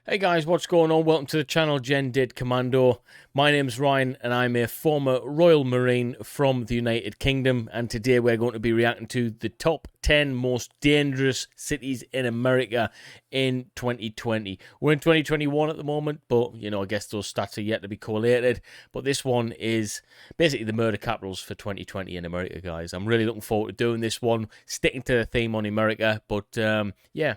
Hey guys, what's going on? Welcome to the channel Dit Commando. My name's Ryan and I'm a former Royal Marine from the United Kingdom, and today we're going to be reacting to the top 10 most dangerous cities in America in 2020. We're in 2021 at the moment, but I guess those stats are yet to be collated. But this one is basically the murder capitals for 2020 in America, guys. I'm really looking forward to doing this one, sticking to the theme on America, but yeah.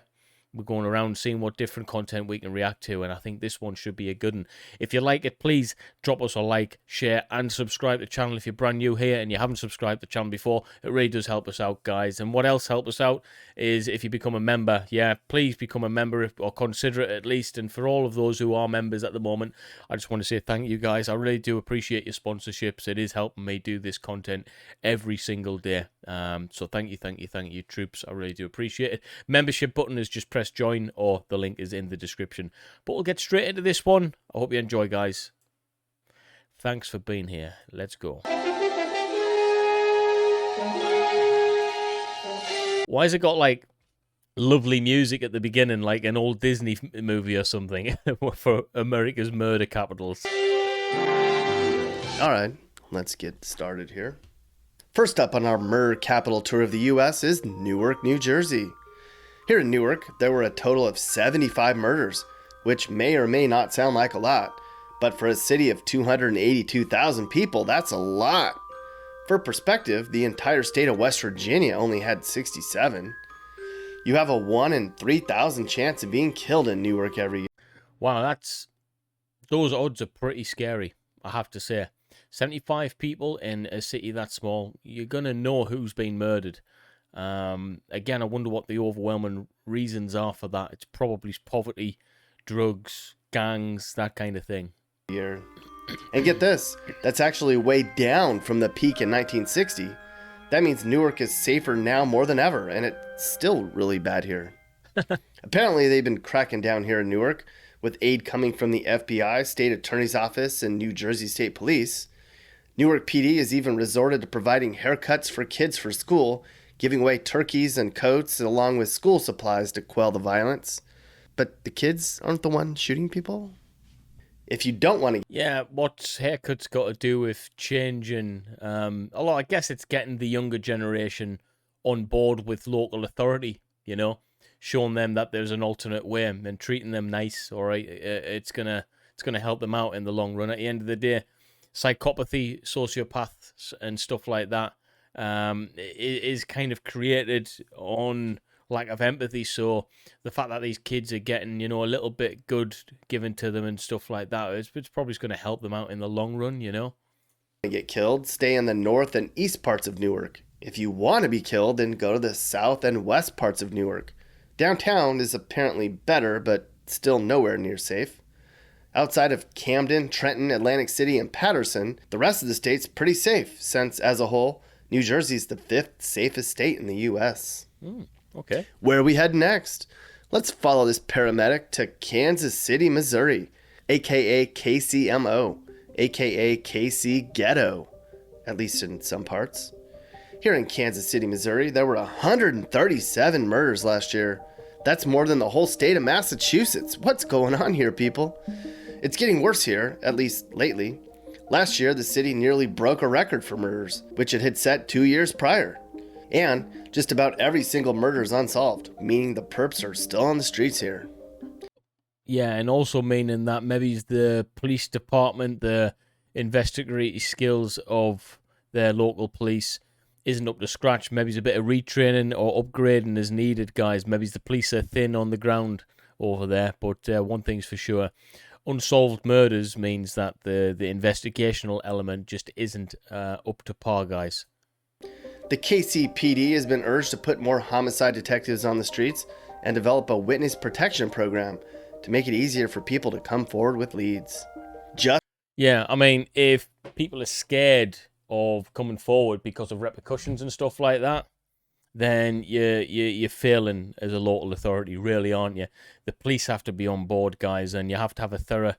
We're going around seeing what different content we can react to, and I think this one should be a good one. If you like it, please drop us a like, share, and subscribe to the channel if you're brand new here and you haven't subscribed to the channel before. It really does help us out, guys. And what else helps us out is if you become a member. Yeah, please become a member or consider it at least. And for all of those who are members at the moment, I just want to say thank you, guys. I really do appreciate your sponsorships. It is helping me do this content every single day. So thank you, troops. I really do appreciate it. Membership button is just press join, or the link is in the description. But we'll get straight into this one. I hope you enjoy, guys. Thanks for being here. Let's go. Why has it got like lovely music at the beginning, like an old Disney movie or something, for America's murder capitals? All right, let's get started here. First up on our murder capital tour of the U.S. is Newark, New Jersey. Here in Newark, there were a total of 75 murders, which may or may not sound like a lot, but for a city of 282,000 people, that's a lot. For perspective, the entire state of West Virginia only had 67. You have a 1 in 3,000 chance of being killed in Newark every year. Wow, those odds are pretty scary, I have to say. 75 people in a city that small, you're going to know who's been murdered. Again, I wonder what the overwhelming reasons are for that. It's probably poverty, drugs, gangs, that kind of thing. And get this, that's actually way down from the peak in 1960. That means Newark is safer now more than ever, and it's still really bad here. Apparently, they've been cracking down here in Newark, with aid coming from the FBI, State Attorney's Office, and New Jersey State Police. Newark PD has even resorted to providing haircuts for kids for school, giving away turkeys and coats along with school supplies to quell the violence. But the kids aren't the ones shooting people? If you don't want to... Yeah, what's haircuts got to do with changing? Although I guess it's getting the younger generation on board with local authority, showing them that there's an alternate way and treating them nice, all right? It's gonna help them out in the long run. At the end of the day, psychopathy, sociopaths, and stuff like that is kind of created on lack of empathy. So the fact that these kids are getting, a little bit good given to them and stuff like that, it's probably going to help them out in the long run, Get killed, stay in the north and east parts of Newark. If you want to be killed, then go to the south and west parts of Newark. Downtown is apparently better, but still nowhere near safe. Outside of Camden, Trenton, Atlantic City, and Patterson, the rest of the state's pretty safe, since, as a whole, New Jersey's the 5th safest state in the U.S. Okay. Where are we heading next? Let's follow this paramedic to Kansas City, Missouri, a.k.a. KCMO, a.k.a. KC Ghetto, at least in some parts. Here in Kansas City, Missouri, there were 137 murders last year. That's more than the whole state of Massachusetts. What's going on here, people? It's getting worse here, at least lately. Last year, the city nearly broke a record for murders, which it had set 2 years prior. And just about every single murder is unsolved, meaning the perps are still on the streets here. Yeah, and also meaning that maybe the police department, the investigative skills of their local police isn't up to scratch. Maybe a bit of retraining or upgrading is needed, guys. Maybe the police are thin on the ground over there. But one thing's for sure, unsolved murders means that the investigational element just isn't up to par, guys. The KCPD has been urged to put more homicide detectives on the streets and develop a witness protection program to make it easier for people to come forward with leads. Yeah, I mean, if people are scared of coming forward because of repercussions and stuff like that, then you're failing as a local authority, really, aren't you? The police have to be on board, guys, and you have to have a thorough,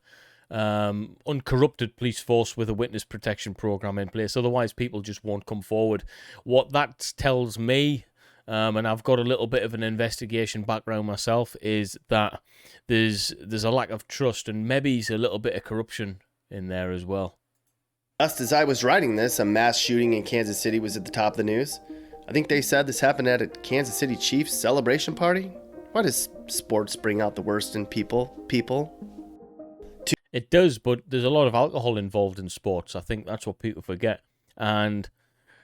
uncorrupted police force with a witness protection program in place. Otherwise, people just won't come forward. What that tells me and I've got a little bit of an investigation background myself, is that there's a lack of trust and maybe a little bit of corruption in there as well. Just as I was writing this, a mass shooting in Kansas City was at the top of the news. I think they said this happened at a Kansas City Chiefs celebration party. Why does sports bring out the worst in people? It does, but there's a lot of alcohol involved in sports. I think that's what people forget. And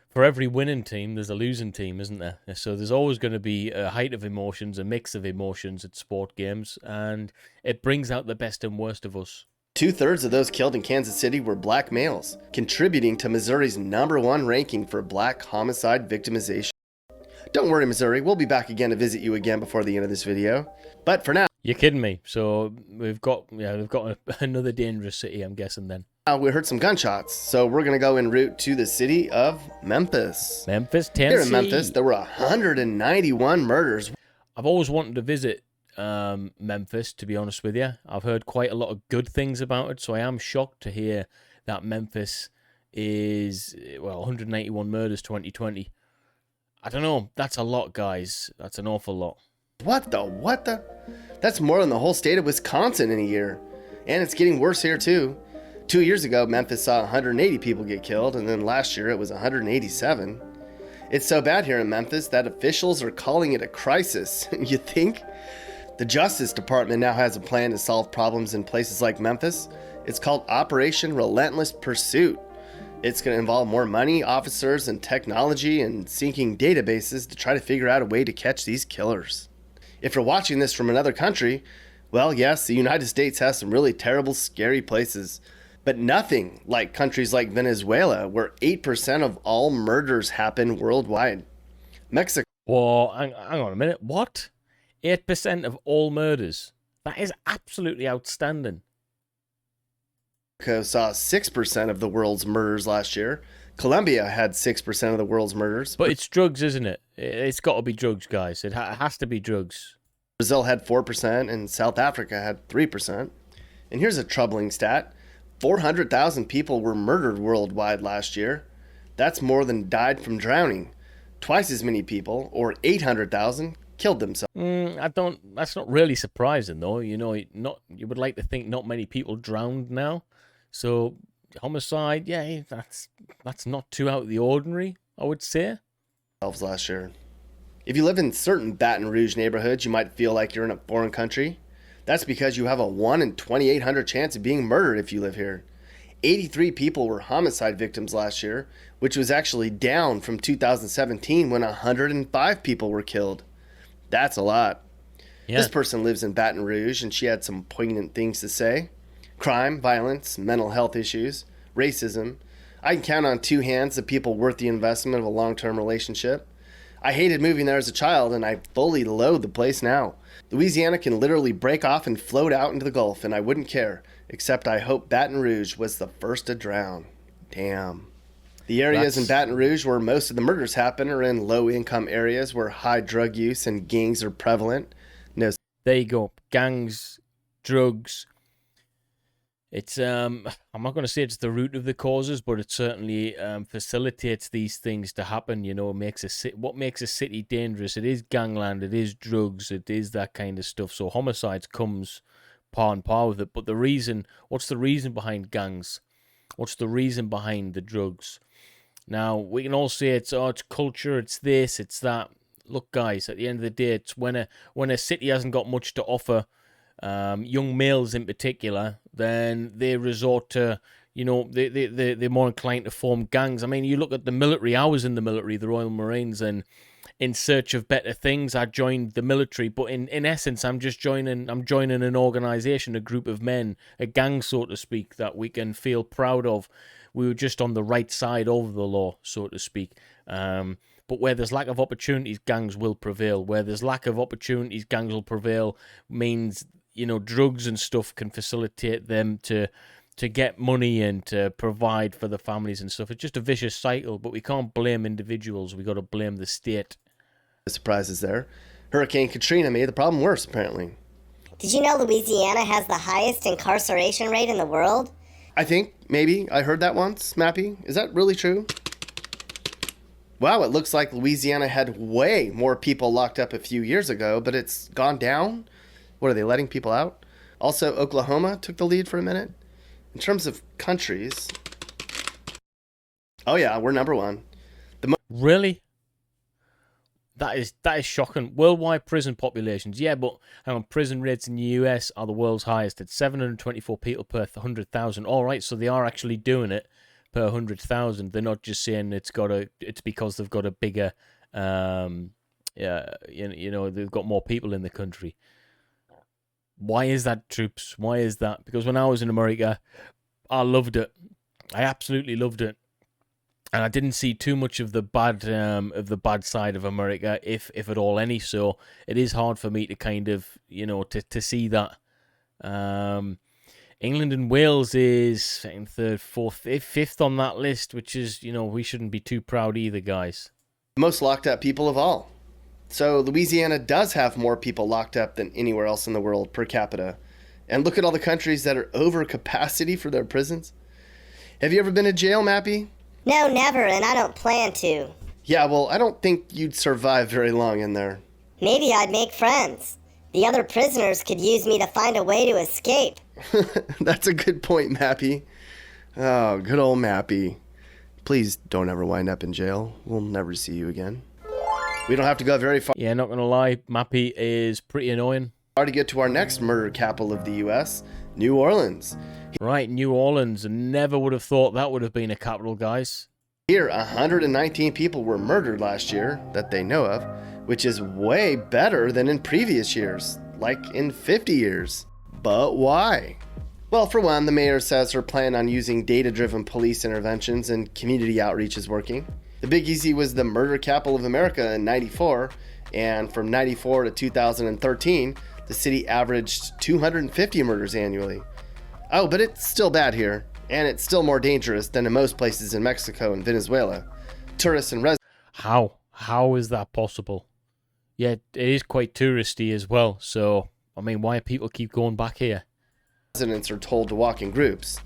for every winning team, there's a losing team, isn't there? So there's always going to be a height of emotions, a mix of emotions at sport games, and it brings out the best and worst of us. 2/3 of those killed in Kansas City were black males, contributing to Missouri's #1 ranking for black homicide victimization. Don't worry, Missouri, we'll be back again to visit you again before the end of this video. But for now... You're kidding me. So we've got another dangerous city, I'm guessing then. We heard some gunshots, so we're going to go en route to the city of Memphis. Memphis, Tennessee. Here in Memphis, there were 191 murders. I've always wanted to visit Memphis, to be honest with you. I've heard quite a lot of good things about it, so I am shocked to hear that Memphis is, 181 murders 2020. I don't know. That's a lot, guys. That's an awful lot. What the? That's more than the whole state of Wisconsin in a year. And it's getting worse here, too. 2 years ago, Memphis saw 180 people get killed, and then last year it was 187. It's so bad here in Memphis that officials are calling it a crisis. You think? The Justice Department now has a plan to solve problems in places like Memphis. It's called Operation Relentless Pursuit. It's going to involve more money, officers, and technology, and syncing databases to try to figure out a way to catch these killers. If you're watching this from another country, well, yes, the United States has some really terrible, scary places. But nothing like countries like Venezuela, where 8% of all murders happen worldwide. Mexico. Whoa, hang on a minute. What? 8% of all murders? That is absolutely outstanding. Mexico saw 6% of the world's murders last year. Colombia had 6% of the world's murders. But it's drugs, isn't it? It's got to be drugs, guys. It has to be drugs. Brazil had 4%, and South Africa had 3%. And here's a troubling stat. 400,000 people were murdered worldwide last year. That's more than died from drowning. Twice as many people, or 800,000, killed themselves. That's not really surprising, though. You would like to think not many people drowned now. So homicide, yeah, that's not too out of the ordinary, I would say. Last year. If you live in certain Baton Rouge neighborhoods, you might feel like you're in a foreign country. That's because you have a 1 in 2,800 chance of being murdered if you live here. 83 people were homicide victims last year, which was actually down from 2017 when 105 people were killed. That's a lot. Yeah. This person lives in Baton Rouge, and she had some poignant things to say. Crime, violence, mental health issues, racism. I can count on 2 hands the people worth the investment of a long-term relationship. I hated moving there as a child, and I fully loathe the place now. Louisiana can literally break off and float out into the Gulf, and I wouldn't care, except I hope Baton Rouge was the first to drown. Damn. The areas in Baton Rouge where most of the murders happen are in low-income areas where high drug use and gangs are prevalent. No. There you go. Gangs, drugs. It's I'm not going to say it's the root of the causes, but it certainly facilitates these things to happen. What makes a city dangerous? It is gangland, it is drugs, it is that kind of stuff. So homicides comes par and par with it. But what's the reason behind gangs? What's the reason behind the drugs? Now we can all say it's culture, it's this, it's that. Look, guys, at the end of the day, it's when a city hasn't got much to offer. Young males in particular, then they resort to, they're more inclined to form gangs. I mean, you look at the military. I was in the military, the Royal Marines, and in search of better things, I joined the military. But in essence, I'm joining an organization, a group of men, a gang, so to speak, that we can feel proud of. We were just on the right side of the law, so to speak. But where there's lack of opportunities, gangs will prevail. Where there's lack of opportunities, gangs will prevail. Means drugs and stuff can facilitate them to get money and to provide for the families and stuff. It's just a vicious cycle, but we can't blame individuals. We got to blame the state. Surprises there. Hurricane Katrina made the problem worse, apparently. Did you know Louisiana has the highest incarceration rate in the world? I think, maybe, I heard that once, Mappy. Is that really true? Wow, it looks like Louisiana had way more people locked up a few years ago, but it's gone down. What, are they letting people out? Also, Oklahoma took the lead for a minute. In terms of countries, oh yeah, we're number one. Really? That is shocking. Worldwide prison populations, yeah, but hang on, prison rates in the US are the world's highest. It's 724 people per 100,000. All right, so they are actually doing it per 100,000. They're not just saying it's because they've got a bigger, they've got more people in the country. Why is that, troops? Why is that? Because when I was in America, I loved it. I absolutely loved it. And I didn't see too much of the bad side of America, if at all any. So it is hard for me to kind of, to see that. England and Wales is second, third, fourth, fifth on that list, which is, we shouldn't be too proud either, guys. Most locked up people of all. So Louisiana does have more people locked up than anywhere else in the world per capita. And look at all the countries that are over capacity for their prisons. Have you ever been to jail, Mappy? No, never, and I don't plan to. Yeah, well, I don't think you'd survive very long in there. Maybe I'd make friends. The other prisoners could use me to find a way to escape. That's a good point, Mappy. Oh, good old Mappy. Please don't ever wind up in jail. We'll never see you again. We don't have to go very far. Yeah, not going to lie, Mappy is pretty annoying. To get to our next murder capital of the U.S., New Orleans. Right, New Orleans. Never would have thought that would have been a capital, guys. Here, 119 people were murdered last year that they know of, which is way better than in previous years, like in 50 years. But why? Well, for one, the mayor says her plan on using data-driven police interventions and community outreach is working. The Big Easy was the murder capital of America in 94, and from 94 to 2013, the city averaged 250 murders annually. Oh, but it's still bad here, and it's still more dangerous than in most places in Mexico and Venezuela. Tourists and residents... How is that possible? Yeah, it is quite touristy as well, so, why people keep going back here? Residents are told to walk in groups.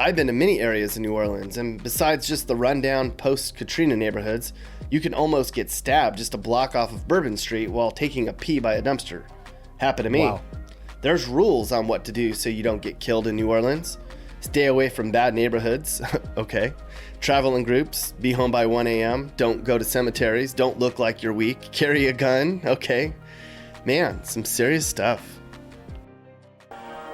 I've been to many areas in New Orleans, and besides just the rundown post-Katrina neighborhoods, you can almost get stabbed just a block off of Bourbon Street while taking a pee by a dumpster. Happened to me. Wow. There's rules on what to do so you don't get killed in New Orleans. Stay away from bad neighborhoods. Okay. Travel in groups. Be home by 1 a.m. Don't go to cemeteries. Don't look like you're weak. Carry a gun. Okay. Man, some serious stuff.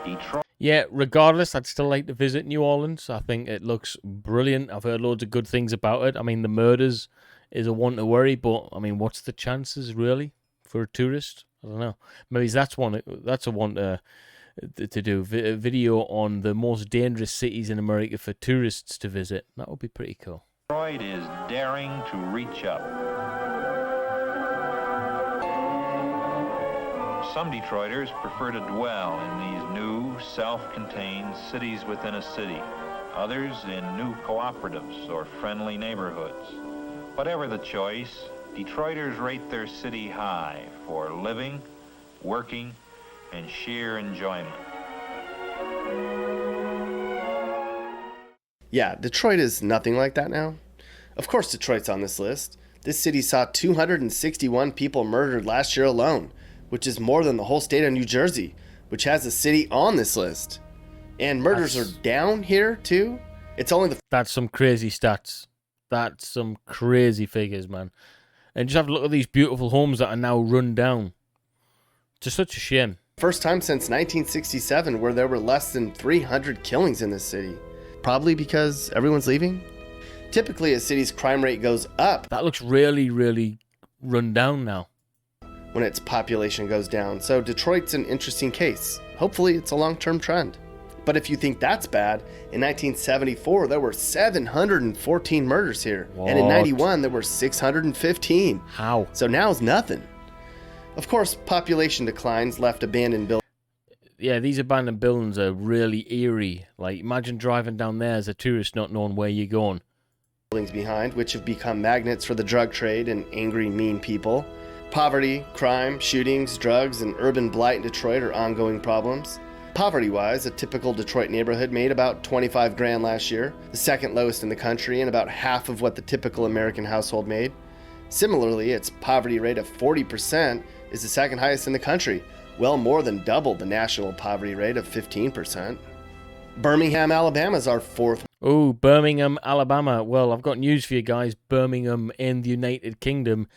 Detroit. Yeah, regardless, I'd still like to visit New Orleans. I think it looks brilliant. I've heard loads of good things about it. The murders is a one to worry, but, what's the chances, really, for a tourist? I don't know. Maybe that's a one to do. A video on the most dangerous cities in America for tourists to visit. That would be pretty cool. Detroit is daring to reach up. Some Detroiters prefer to dwell in these new, self-contained cities within a city. Others in new cooperatives or friendly neighborhoods. Whatever the choice, Detroiters rate their city high for living, working, and sheer enjoyment. Yeah, Detroit is nothing like that now. Of course Detroit's on this list. This city saw 261 people murdered last year alone, which is more than the whole state of New Jersey, which has a city on this list. And murders are down here too. It's only the... That's some crazy stats. That's some crazy figures, man. And just have a look at these beautiful homes that are now run down. It's just such a shame. First time since 1967 where there were less than 300 killings in this city. Probably because everyone's leaving. Typically, a city's crime rate goes up. That looks really, really run down now. When its population goes down. So Detroit's an interesting case. Hopefully, it's a long-term trend. But if you think that's bad, in 1974, there were 714 murders here. What? And in 91, there were 615. How? So now's nothing. Of course, population declines left abandoned buildings. Yeah, these abandoned buildings are really eerie. Like, imagine driving down there as a tourist not knowing where you're going. Behind, which have become magnets for the drug trade and angry, mean people. Poverty, crime, shootings, drugs, and urban blight in Detroit are ongoing problems. Poverty-wise, a typical Detroit neighborhood made about 25 grand last year, the second lowest in the country and about half of what the typical American household made. Similarly, its poverty rate of 40% is the second highest in the country, well more than double the national poverty rate of 15%. Birmingham, Alabama is our fourth. Oh, Birmingham, Alabama. Well, I've got news for you guys. Birmingham in the United Kingdom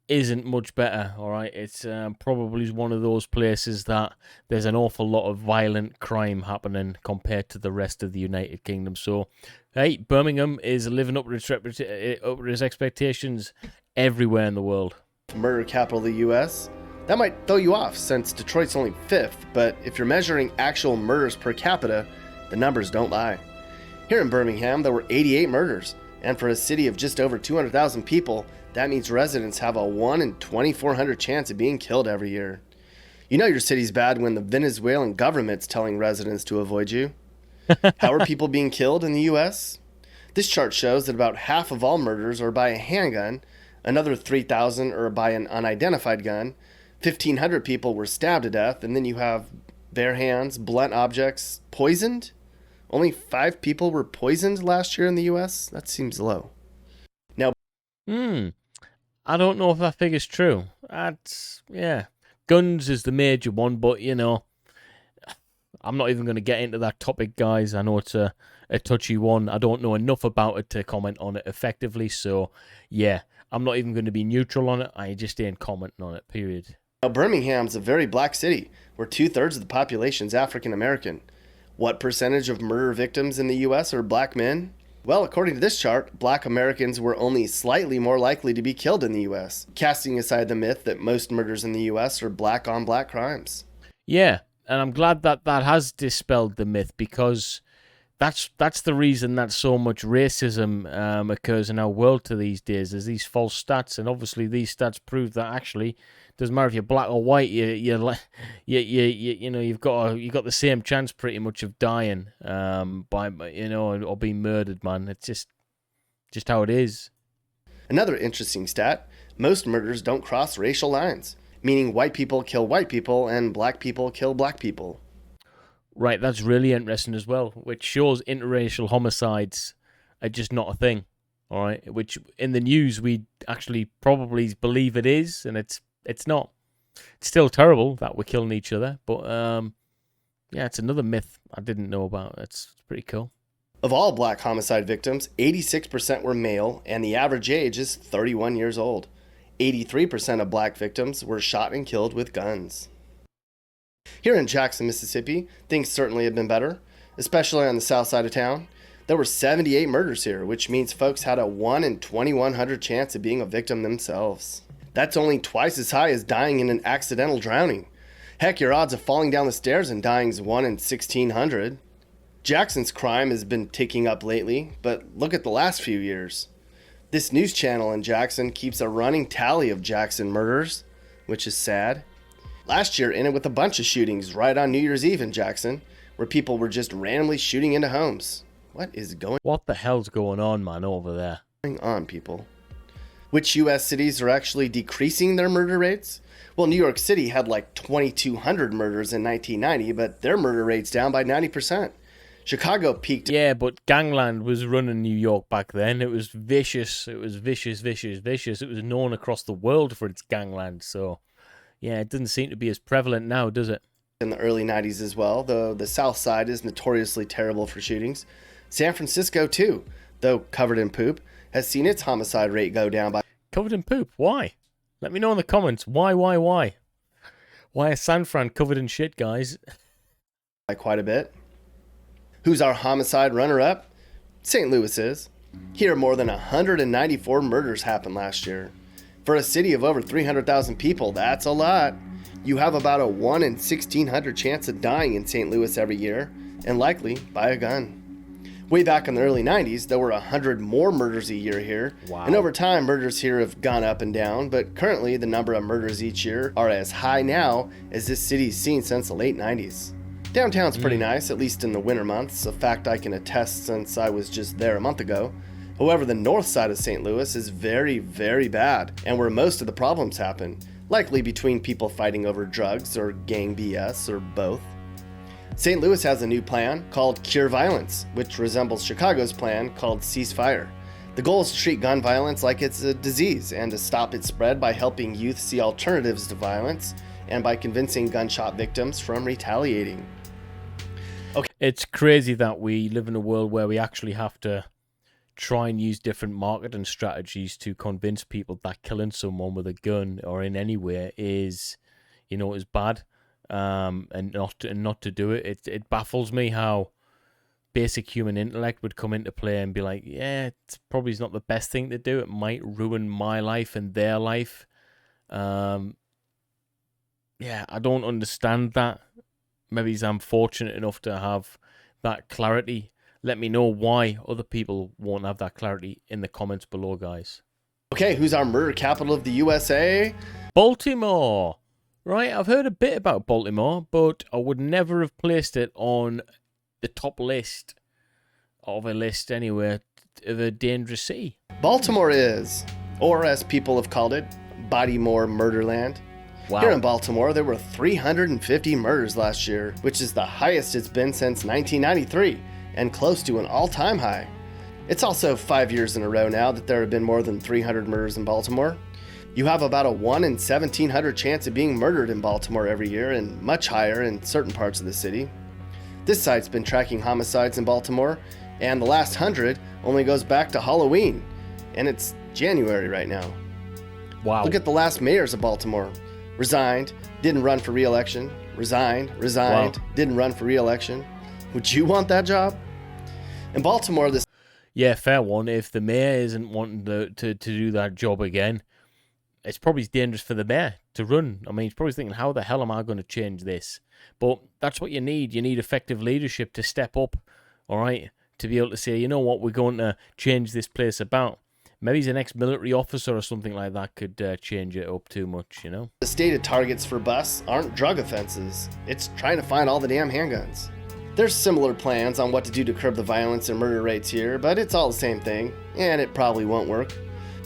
isn't much better, all right? It's probably one of those places that there's an awful lot of violent crime happening compared to the rest of the United Kingdom. So, hey, Birmingham is living up to its expectations everywhere in the world. Murder capital of the U.S. That might throw you off since Detroit's only fifth, but if you're measuring actual murders per capita, the numbers don't lie. Here in Birmingham, there were 88 murders, and for a city of just over 200,000 people, that means residents have a 1 in 2,400 chance of being killed every year. You know your city's bad when the Venezuelan government's telling residents to avoid you. How are people being killed in the U.S.? This chart shows that about half of all murders are by a handgun, another 3,000 are by an unidentified gun, 1,500 people were stabbed to death, and then you have bare hands, blunt objects, poisoned? Only 5 people were poisoned last year in the U.S.? That seems low. Now, I don't know if that figure's true. Yeah. Guns is the major one, but, you know, I'm not even going to get into that topic, guys. I know it's a touchy one. I don't know enough about it to comment on it effectively, so, yeah, I'm not even going to be neutral on it. I just ain't commenting on it, period. Now, Birmingham's a very black city, where 2/3 of the population is African American. What percentage of murder victims in the U.S. are black men? Well, according to this chart, black Americans were only slightly more likely to be killed in the U.S., casting aside the myth that most murders in the U.S. are black-on-black crimes. Yeah, and I'm glad that that has dispelled the myth, because that's the reason that so much racism occurs in our world to these days. There's these false stats, and obviously these stats prove that actually doesn't matter if you're black or white. You know you've got the same chance pretty much of dying or being murdered, man. It's just how it is. Another interesting stat: most murders don't cross racial lines, meaning white people kill white people and black people kill black people. Right, that's really interesting as well, which shows interracial homicides are just not a thing, all right? Which in the news we actually probably believe it is, and it's not. It's still terrible that we're killing each other, but yeah, it's another myth I didn't know about. It's pretty cool. Of all black homicide victims, 86% were male, and the average age is 31 years old. 83% of black victims were shot and killed with guns. Here in Jackson, Mississippi, things certainly have been better, especially on the south side of town. There were 78 murders here, which means folks had a 1 in 2,100 chance of being a victim themselves. That's only twice as high as dying in an accidental drowning. Heck, your odds of falling down the stairs and dying is 1 in 1,600. Jackson's crime has been ticking up lately, but look at the last few years. This news channel in Jackson keeps a running tally of Jackson murders, which is sad. Last year ended with a bunch of shootings right on New Year's Eve in Jackson, where people were just randomly shooting into homes. What the hell's going on, man, over there? On, people? Which U.S. cities are actually decreasing their murder rates? Well, New York City had like 2,200 murders in 1990, but their murder rate's down by 90%. Chicago peaked. Yeah, but gangland was running New York back then. It was vicious. It was vicious. It was known across the world for its gangland, so... yeah, it doesn't seem to be as prevalent now, does it? In the early 90s as well, though the South Side is notoriously terrible for shootings. San Francisco, too, though covered in poop, has seen its homicide rate go down by... Covered in poop? Why? Let me know in the comments. Why? Why is San Fran covered in shit, guys? By quite a bit. Who's our homicide runner-up? St. Louis is. Here, more than 194 murders happened last year. For a city of over 300,000 people, that's a lot. You have about a 1 in 1,600 chance of dying in St. Louis every year, and likely by a gun. Way back in the early 90s, there were 100 more murders a year here, wow. And over time, murders here have gone up and down, but currently the number of murders each year are as high now as this city's seen since the late 90s. Downtown's pretty nice, at least in the winter months, a fact I can attest since I was just there a month ago. However, the north side of St. Louis is very, very bad, and where most of the problems happen, likely between people fighting over drugs or gang BS or both. St. Louis has a new plan called Cure Violence, which resembles Chicago's plan called Cease Fire. The goal is to treat gun violence like it's a disease and to stop its spread by helping youth see alternatives to violence and by convincing gunshot victims from retaliating. Okay. It's crazy that we live in a world where we actually have to try and use different marketing strategies to convince people that killing someone with a gun or in any way is, is bad, and not to do it. It baffles me how basic human intellect would come into play and be like, yeah, it's probably not the best thing to do. It might ruin my life and their life. Yeah, I don't understand that. Maybe I'm fortunate enough to have that clarity. Let me know why other people won't have that clarity in the comments below, guys. Okay, who's our murder capital of the USA? Baltimore. Right, I've heard a bit about Baltimore, but I would never have placed it on the top list of a list anywhere of a dangerous city. Baltimore is, or as people have called it, Bodymore Murderland. Wow. Here in Baltimore, there were 350 murders last year, which is the highest it's been since 1993, and close to an all-time high. It's also 5 years in a row now that there have been more than 300 murders in Baltimore. You have about a 1 in 1,700 chance of being murdered in Baltimore every year, and much higher in certain parts of the city. This site's been tracking homicides in Baltimore, and the last 100 only goes back to Halloween, and it's January right now. Wow. Look at the last mayors of Baltimore. Resigned, didn't run for re-election, resigned, Wow. didn't run for re-election. Would you want that job? In Baltimore, this... Yeah, fair one. If the mayor isn't wanting to do that job again, it's probably dangerous for the mayor to run. I mean, he's probably thinking, how the hell am I going to change this? But that's what you need. You need effective leadership to step up, all right, to be able to say, you know what, we're going to change this place about. Maybe he's an ex-military officer or something like that could change it up too much, The stated targets for busts aren't drug offenses. It's trying to find all the damn handguns. There's similar plans on what to do to curb the violence and murder rates here, but it's all the same thing, and it probably won't work.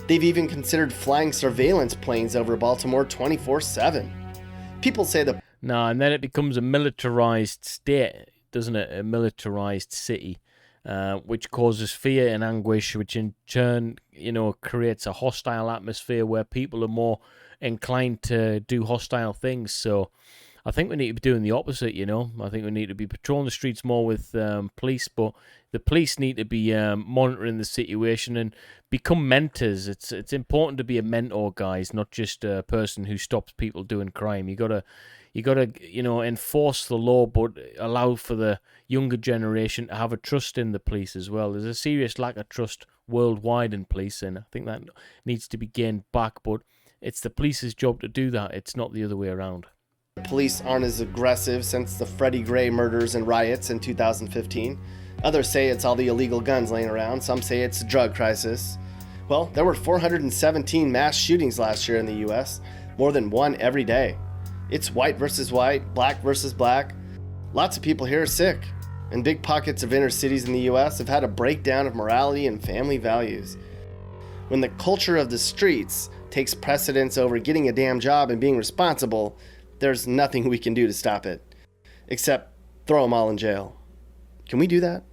They've even considered flying surveillance planes over Baltimore 24/7. People say the... No, and then it becomes a militarized state, doesn't it? A militarized city. Which causes fear and anguish, which in turn, creates a hostile atmosphere where people are more inclined to do hostile things. So I think we need to be doing the opposite, I think we need to be patrolling the streets more with police, but the police need to be monitoring the situation and become mentors. It's important to be a mentor, guys, not just a person who stops people doing crime. You gotta enforce the law, but allow for the younger generation to have a trust in the police as well. There's a serious lack of trust worldwide in police, and I think that needs to be gained back, but it's the police's job to do that. It's not the other way around. Police aren't as aggressive since the Freddie Gray murders and riots in 2015. Others say it's all the illegal guns laying around. Some say it's a drug crisis. Well, there were 417 mass shootings last year in the U.S., more than one every day. It's white versus white, black versus black. Lots of people here are sick, and big pockets of inner cities in the U.S. have had a breakdown of morality and family values. When the culture of the streets takes precedence over getting a damn job and being responsible, there's nothing we can do to stop it, except throw them all in jail. Can we do that?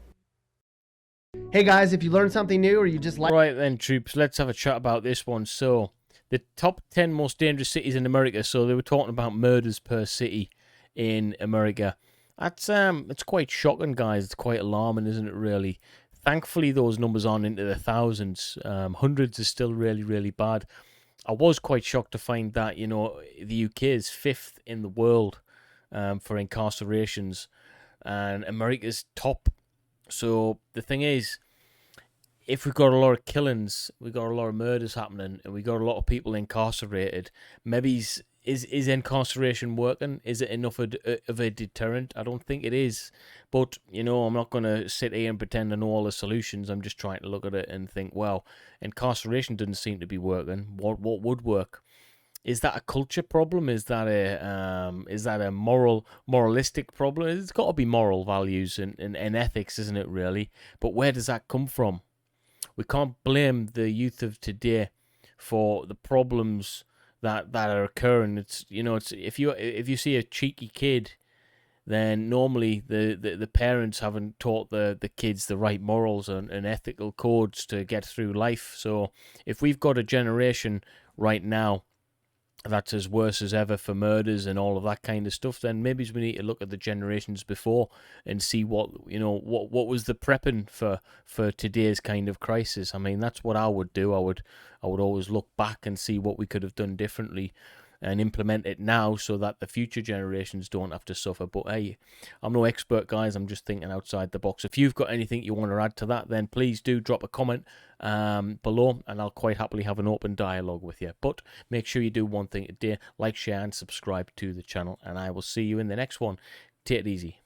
Hey guys, if you learned something new or you just like... Right then, troops, let's have a chat about this one. So, the top 10 most dangerous cities in America. So they were talking about murders per city in America. That's it's quite shocking, guys. It's quite alarming, isn't it, really? Thankfully, those numbers aren't into the thousands. Hundreds is still really, really bad. I was quite shocked to find that, the UK is 5th in the world for incarcerations, and America's top. So the thing is, if we've got a lot of killings, we've got a lot of murders happening, and we've got a lot of people incarcerated, maybe is incarceration working? Is it enough of a deterrent? I don't think it is. But, I'm not going to sit here and pretend I know all the solutions. I'm just trying to look at it and think, well, incarceration doesn't seem to be working. What would work? Is that a culture problem? Is that a moralistic problem? It's got to be moral values and ethics, isn't it, really? But where does that come from? We can't blame the youth of today for the problems that are occurring. It's if you see a cheeky kid then normally the parents haven't taught the kids the right morals and ethical codes to get through life. So if we've got a generation right now that's as worse as ever for murders and all of that kind of stuff, then maybe we need to look at the generations before and see what was the prepping for today's kind of crisis. I mean, that's what I would do. I would always look back and see what we could have done differently and implement it now so that the future generations don't have to suffer. But hey, I'm no expert, guys. I'm just thinking outside the box. If you've got anything you want to add to that, then please do drop a comment below, and I'll quite happily have an open dialogue with you. But make sure you do one thing a day: like, share, and subscribe to the channel, and I will see you in the next one. Take it easy.